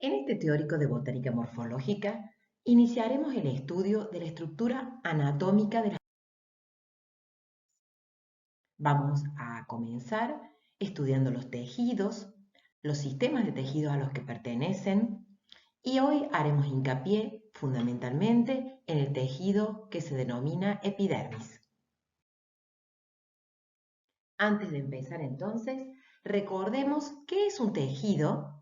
En este teórico de botánica morfológica, iniciaremos el estudio de la estructura anatómica de las. Vamos a comenzar estudiando los tejidos, los sistemas de tejidos a los que pertenecen, y hoy haremos hincapié fundamentalmente en el tejido que se denomina epidermis. Antes de empezar entonces, recordemos qué es un tejido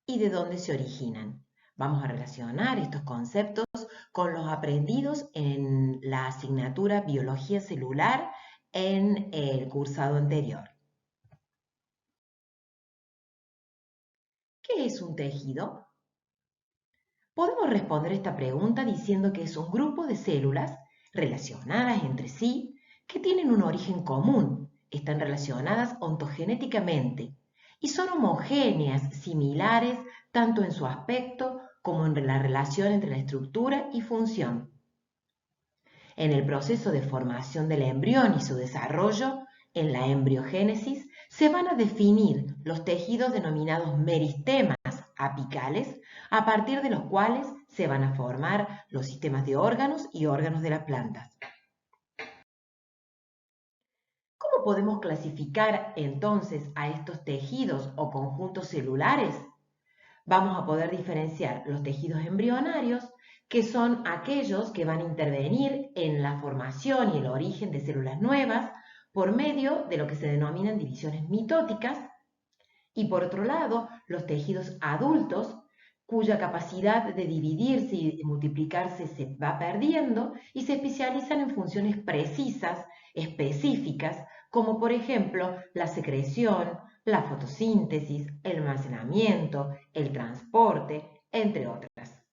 y de dónde se originan. Vamos a relacionar estos conceptos con los aprendidos en la asignatura Biología Celular en el cursado anterior. ¿Qué es un tejido? Podemos responder esta pregunta diciendo que es un grupo de células relacionadas entre sí que tienen un origen común, están relacionadas ontogenéticamente y son homogéneas, similares tanto en su aspecto como en la relación entre la estructura y función. En el proceso de formación del embrión y su desarrollo, en la embriogénesis, se van a definir los tejidos denominados meristemas apicales, a partir de los cuales se van a formar los sistemas de órganos y órganos de las plantas. ¿Cómo podemos clasificar entonces a estos tejidos o conjuntos celulares? Vamos a poder diferenciar los tejidos embrionarios, que son aquellos que van a intervenir en la formación y el origen de células nuevas por medio de lo que se denominan divisiones mitóticas, y por otro lado, los tejidos adultos, cuya capacidad de dividirse y multiplicarse se va perdiendo y se especializan en funciones precisas, específicas, como por ejemplo la secreción, la fotosíntesis, el almacenamiento, el transporte, entre otras.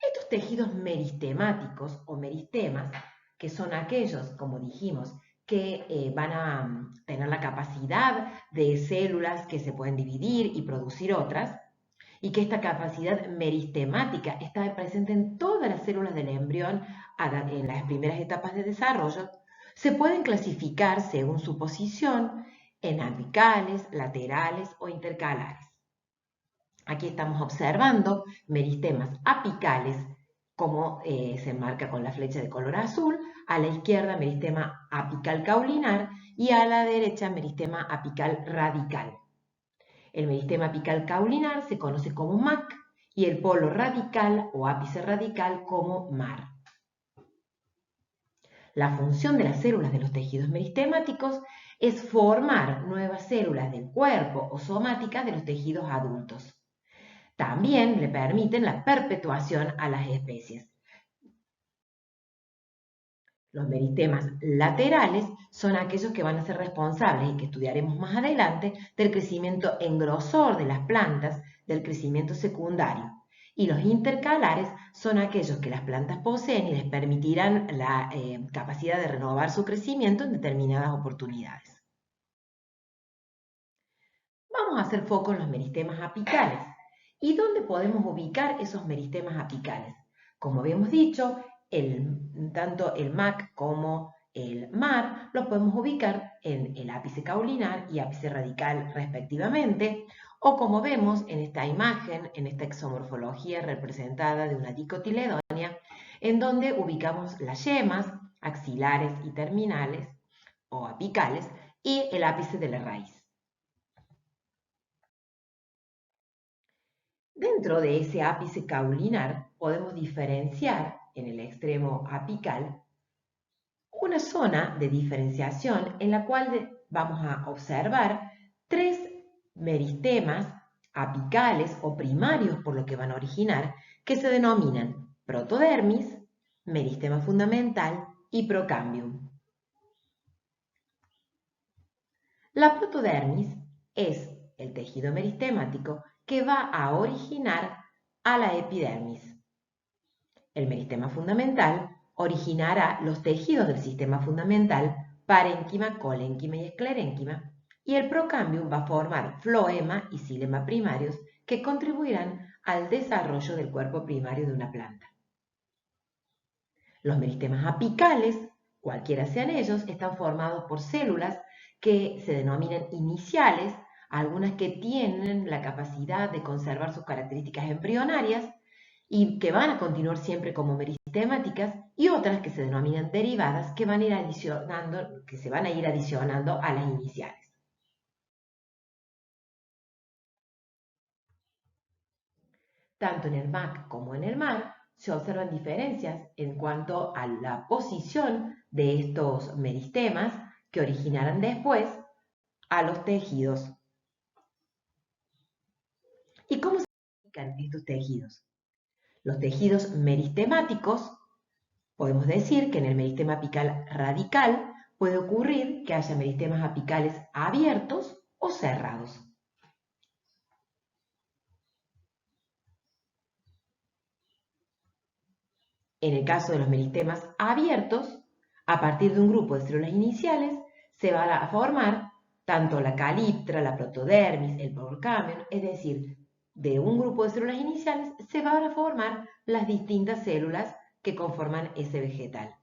Estos tejidos meristemáticos o meristemas, que son aquellos, como dijimos, que van a tener la capacidad de células que se pueden dividir y producir otras, y que esta capacidad meristemática está presente en todas las células del embrión en las primeras etapas de desarrollo, se pueden clasificar según su posición en apicales, laterales o intercalares. Aquí estamos observando meristemas apicales, como se enmarca con la flecha de color azul, a la izquierda meristema apical caulinar y a la derecha meristema apical radical. El meristema apical caulinar se conoce como MAC y el polo radical o ápice radical como MAR. La función de las células de los tejidos meristemáticos es formar nuevas células del cuerpo o somáticas de los tejidos adultos. También le permiten la perpetuación a las especies. Los meristemas laterales son aquellos que van a ser responsables, y que estudiaremos más adelante, del crecimiento en grosor de las plantas, del crecimiento secundario. Y los intercalares son aquellos que las plantas poseen y les permitirán la capacidad de renovar su crecimiento en determinadas oportunidades. Vamos a hacer foco en los meristemas apicales. ¿Y dónde podemos ubicar esos meristemas apicales? Como habíamos dicho, tanto el MAC como el MAR los podemos ubicar en el ápice caulinar y ápice radical respectivamente, o como vemos en esta imagen, en esta exomorfología representada de una dicotiledónea, en donde ubicamos las yemas axilares y terminales o apicales y el ápice de la raíz. Dentro de ese ápice caulinar podemos diferenciar en el extremo apical una zona de diferenciación en la cual vamos a observar tres meristemas apicales o primarios, por lo que van a originar, que se denominan protodermis, meristema fundamental y procambium. La protodermis es el tejido meristemático que va a originar a la epidermis. El meristema fundamental originará los tejidos del sistema fundamental, parénquima, colénquima y esclerénquima, y el procambium va a formar floema y xilema primarios que contribuirán al desarrollo del cuerpo primario de una planta. Los meristemas apicales, cualquiera sean ellos, están formados por células que se denominan iniciales algunas que tienen la capacidad de conservar sus características embrionarias y que van a continuar siempre como meristemáticas, y otras que se denominan derivadas, que van a ir adicionando, que se van a ir adicionando a las iniciales. Tanto en el MAC como en el MAR se observan diferencias en cuanto a la posición de estos meristemas que originarán después a los tejidos. ¿Y cómo se identifican estos tejidos? Los tejidos meristemáticos, podemos decir que en el meristema apical radical puede ocurrir que haya meristemas apicales abiertos o cerrados. En el caso de los meristemas abiertos, a partir de un grupo de células iniciales, se va a formar tanto la caliptra, la protodermis, el porcamion, es decir, de un grupo de células iniciales se van a formar las distintas células que conforman ese vegetal.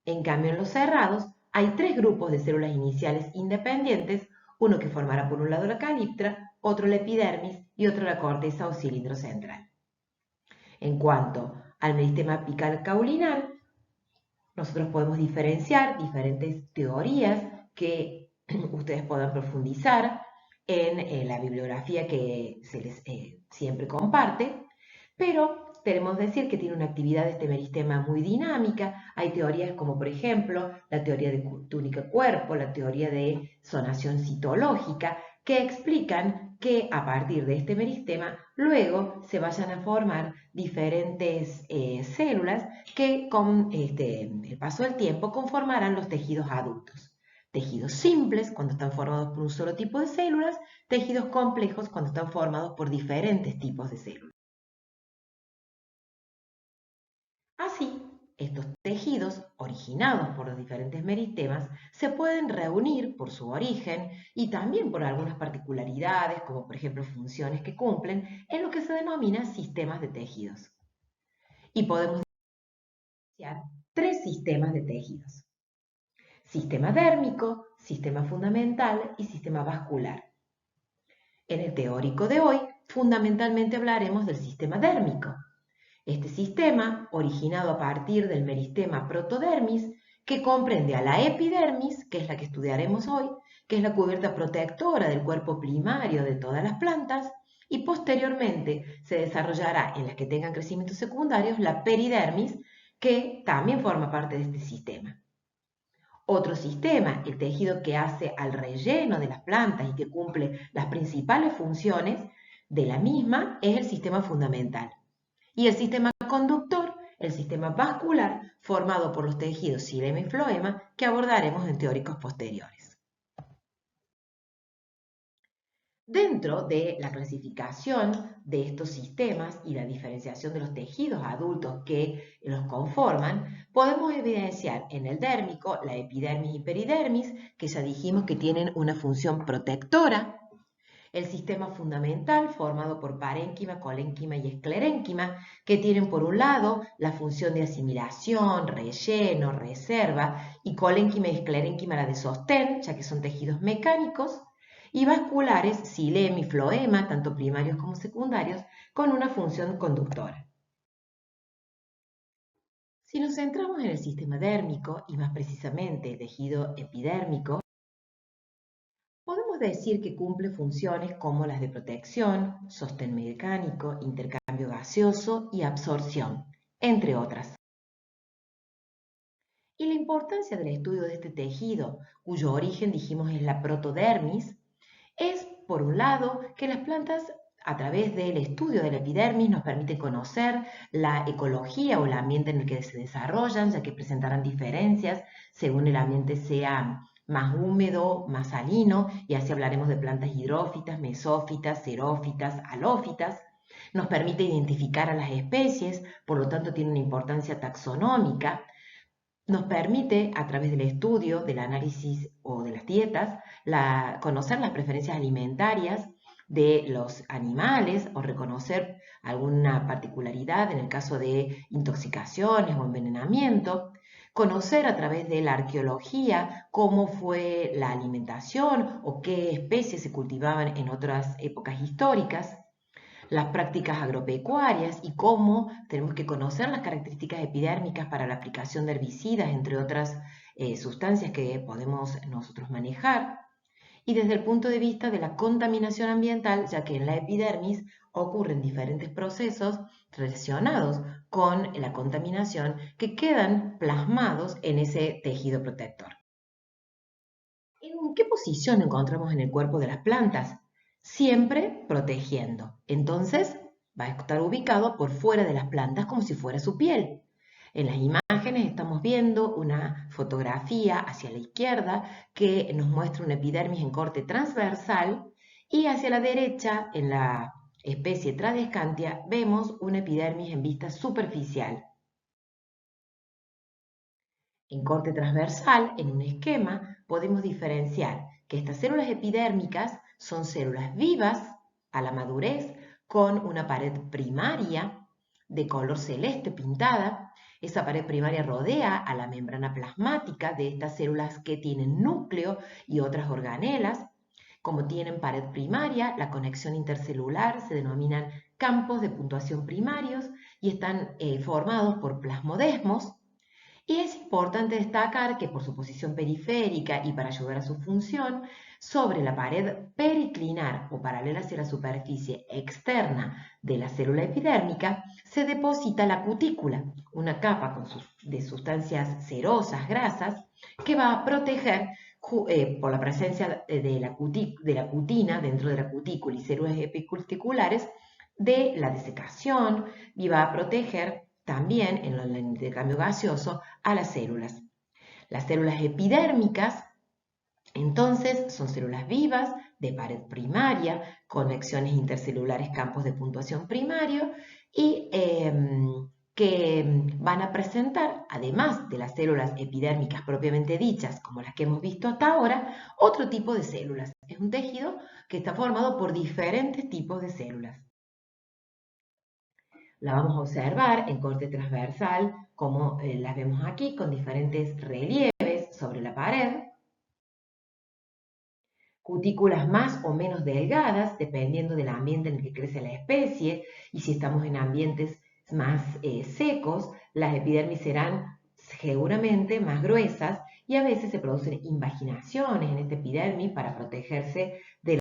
En cambio, en los cerrados hay tres grupos de células iniciales independientes, uno que formará por un lado la caliptra, otro la epidermis y otro la corteza o cilindro central. En cuanto al meristema apical caulinal, nosotros podemos diferenciar diferentes teorías que ustedes puedan profundizar en la bibliografía que se les siempre comparte, pero tenemos que decir que tiene una actividad de este meristema muy dinámica. Hay teorías como, por ejemplo, la teoría de túnica cuerpo, la teoría de zonación citológica, que explican que a partir de este meristema luego se vayan a formar diferentes células que con el paso del tiempo conformarán los tejidos adultos. Tejidos simples cuando están formados por un solo tipo de células, tejidos complejos cuando están formados por diferentes tipos de células. Así, estos tejidos, originados por los diferentes meristemas, se pueden reunir por su origen y también por algunas particularidades, como por ejemplo funciones que cumplen, en lo que se denomina sistemas de tejidos. Y podemos diferenciar tres sistemas de tejidos: sistema dérmico, sistema fundamental y sistema vascular. En el teórico de hoy, fundamentalmente hablaremos del sistema dérmico. Este sistema, originado a partir del meristema protodermis, que comprende a la epidermis, que es la que estudiaremos hoy, que es la cubierta protectora del cuerpo primario de todas las plantas, y posteriormente se desarrollará en las que tengan crecimientos secundarios la peridermis, que también forma parte de este sistema. Otro sistema, el tejido que hace al relleno de las plantas y que cumple las principales funciones de la misma, es el sistema fundamental. Y el sistema conductor, el sistema vascular, formado por los tejidos xilema y floema, que abordaremos en teóricos posteriores. Dentro de la clasificación de estos sistemas y la diferenciación de los tejidos adultos que los conforman, podemos evidenciar en el dérmico la epidermis y peridermis, que ya dijimos que tienen una función protectora. El sistema fundamental, formado por parénquima, colénquima y esclerénquima, que tienen por un lado la función de asimilación, relleno, reserva, y colénquima y esclerénquima la de sostén, ya que son tejidos mecánicos, y vasculares, xilema y floema, tanto primarios como secundarios, con una función conductora. Si nos centramos en el sistema dérmico, y más precisamente el tejido epidérmico, podemos decir que cumple funciones como las de protección, sostén mecánico, intercambio gaseoso y absorción, entre otras. Y la importancia del estudio de este tejido, cuyo origen dijimos es la protodermis, es, por un lado, que las plantas, a través del estudio de la epidermis, nos permiten conocer la ecología o el ambiente en el que se desarrollan, ya que presentarán diferencias según el ambiente sea más húmedo, más salino, y así hablaremos de plantas hidrófitas, mesófitas, xerófitas, halófitas. Nos permite identificar a las especies, por lo tanto tiene una importancia taxonómica. Nos permite, a través del estudio, del análisis o de las dietas, conocer las preferencias alimentarias de los animales o reconocer alguna particularidad en el caso de intoxicaciones o envenenamiento. conocer a través de la arqueología cómo fue la alimentación o qué especies se cultivaban en otras épocas históricas, las prácticas agropecuarias y cómo tenemos que conocer las características epidérmicas para la aplicación de herbicidas, entre otras sustancias que podemos nosotros manejar. Y desde el punto de vista de la contaminación ambiental, ya que en la epidermis ocurren diferentes procesos relacionados con la contaminación que quedan plasmados en ese tejido protector. ¿En qué posición encontramos en el cuerpo de las plantas? Siempre protegiendo. Entonces, va a estar ubicado por fuera de las plantas como si fuera su piel. En las imágenes estamos viendo una fotografía hacia la izquierda que nos muestra una epidermis en corte transversal y hacia la derecha, en la especie Tradescantia, vemos una epidermis en vista superficial. En corte transversal, en un esquema, podemos diferenciar que estas células epidérmicas son células vivas a la madurez con una pared primaria de color celeste pintada. Esa pared primaria rodea a la membrana plasmática de estas células que tienen núcleo y otras organelas. Como tienen pared primaria, la conexión intercelular se denominan campos de puntuación primarios y están formados por plasmodesmos. Y es importante destacar que por su posición periférica y para ayudar a su función, sobre la pared periclinar o paralela hacia la superficie externa de la célula epidérmica, se deposita la cutícula, una capa de sustancias cerosas, grasas, que va a proteger por la presencia de la cutina dentro de la cutícula y células epicuticulares de la desecación y va a proteger también en el intercambio gaseoso a las células. Las células epidérmicas, entonces, son células vivas de pared primaria, conexiones intercelulares, campos de puntuación primario y que van a presentar, además de las células epidérmicas propiamente dichas, como las que hemos visto hasta ahora, otro tipo de células. Es un tejido que está formado por diferentes tipos de células. La vamos a observar en corte transversal, como las vemos aquí, con diferentes relieves sobre la pared. Cutículas más o menos delgadas, dependiendo del ambiente en el que crece la especie, y si estamos en ambientes más secos, las epidermis serán seguramente más gruesas y a veces se producen invaginaciones en esta epidermis para protegerse de la.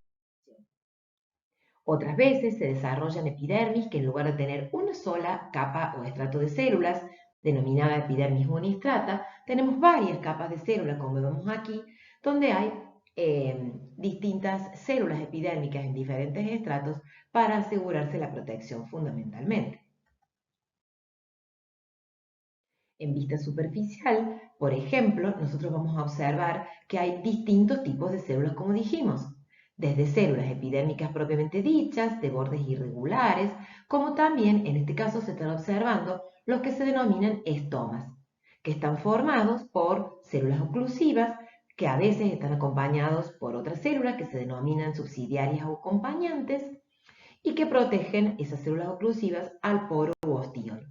Otras veces se desarrollan epidermis que en lugar de tener una sola capa o estrato de células, denominada epidermis unistrata, tenemos varias capas de células, como vemos aquí, donde hay distintas células epidérmicas en diferentes estratos para asegurarse la protección fundamentalmente. En vista superficial, por ejemplo, nosotros vamos a observar que hay distintos tipos de células, como dijimos, desde células epidérmicas propiamente dichas, de bordes irregulares, como también en este caso se están observando los que se denominan estomas, que están formados por células oclusivas, que a veces están acompañados por otras células que se denominan subsidiarias o acompañantes, y que protegen esas células oclusivas al poro u ostiolo.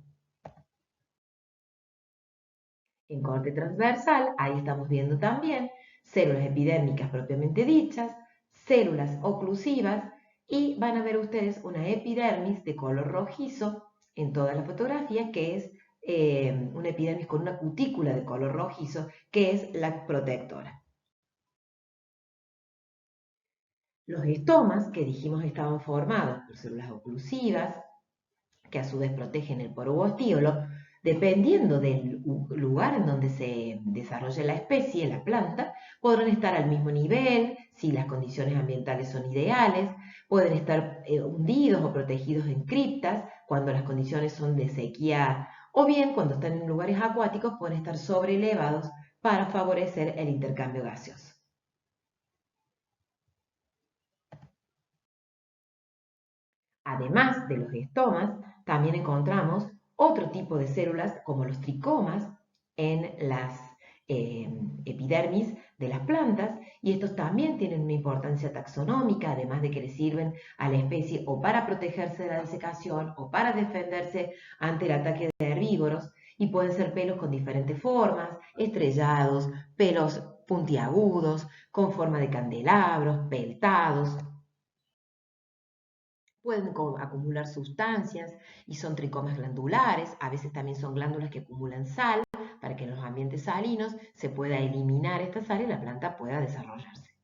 En corte transversal, ahí estamos viendo también células epidérmicas propiamente dichas, células oclusivas y van a ver ustedes una epidermis de color rojizo en toda la fotografía que es una epidermis con una cutícula de color rojizo que es la protectora. Los estomas que dijimos estaban formados por células oclusivas que a su vez protegen el poro u ostiolo, dependiendo del lugar en donde se desarrolle la especie, la planta, podrán estar al mismo nivel, si las condiciones ambientales son ideales, pueden estar hundidos o protegidos en criptas cuando las condiciones son de sequía, o bien cuando están en lugares acuáticos pueden estar sobreelevados para favorecer el intercambio gaseoso. Además de los estomas, también encontramos otro tipo de células como los tricomas en las epidermis de las plantas y estos también tienen una importancia taxonómica, además de que le sirven a la especie o para protegerse de la desecación o para defenderse ante el ataque de herbívoros Y pueden ser pelos con diferentes formas, estrellados, pelos puntiagudos, con forma de candelabros, peltados. Pueden acumular sustancias y son tricomas glandulares. A veces también son glándulas que acumulan sal para que en los ambientes salinos se pueda eliminar esta sal y la planta pueda desarrollarse.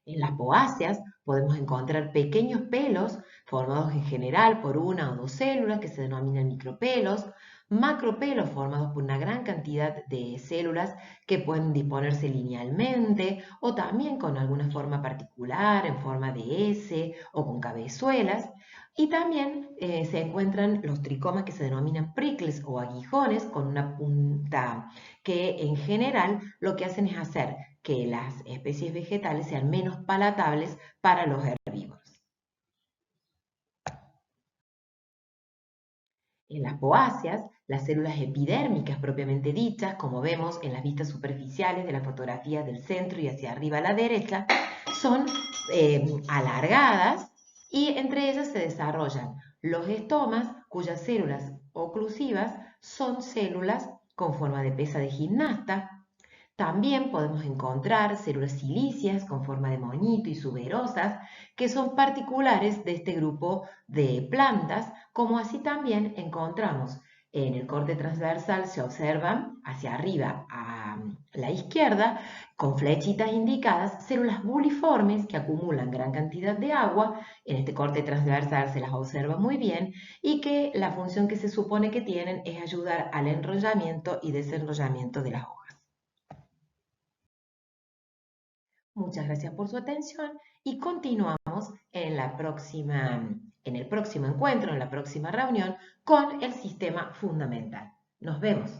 En las poáceas podemos encontrar pequeños pelos formados en general por una o dos células que se denominan micropelos, macropelos formados por una gran cantidad de células que pueden disponerse linealmente o también con alguna forma particular en forma de S o con cabezuelas. Y también se encuentran los tricomas que se denominan prickles o aguijones con una punta que en general lo que hacen es hacer que las especies vegetales sean menos palatables para los herbívoros. En las poáceas, las células epidérmicas propiamente dichas, como vemos en las vistas superficiales de la fotografía del centro y hacia arriba a la derecha, son alargadas y entre ellas se desarrollan los estomas, cuyas células oclusivas son células con forma de pesa de gimnasta. También podemos encontrar células silíceas con forma de moñito y suberosas, que son particulares de este grupo de plantas, como así también encontramos en el corte transversal, se observan hacia arriba a la izquierda, con flechitas indicadas, células buliformes que acumulan gran cantidad de agua. En este corte transversal se las observa muy bien y que la función que se supone que tienen es ayudar al enrollamiento y desenrollamiento de las hojas. Muchas gracias por su atención y continuamos en el próximo encuentro, en la próxima reunión, con el sistema fundamental. Nos vemos.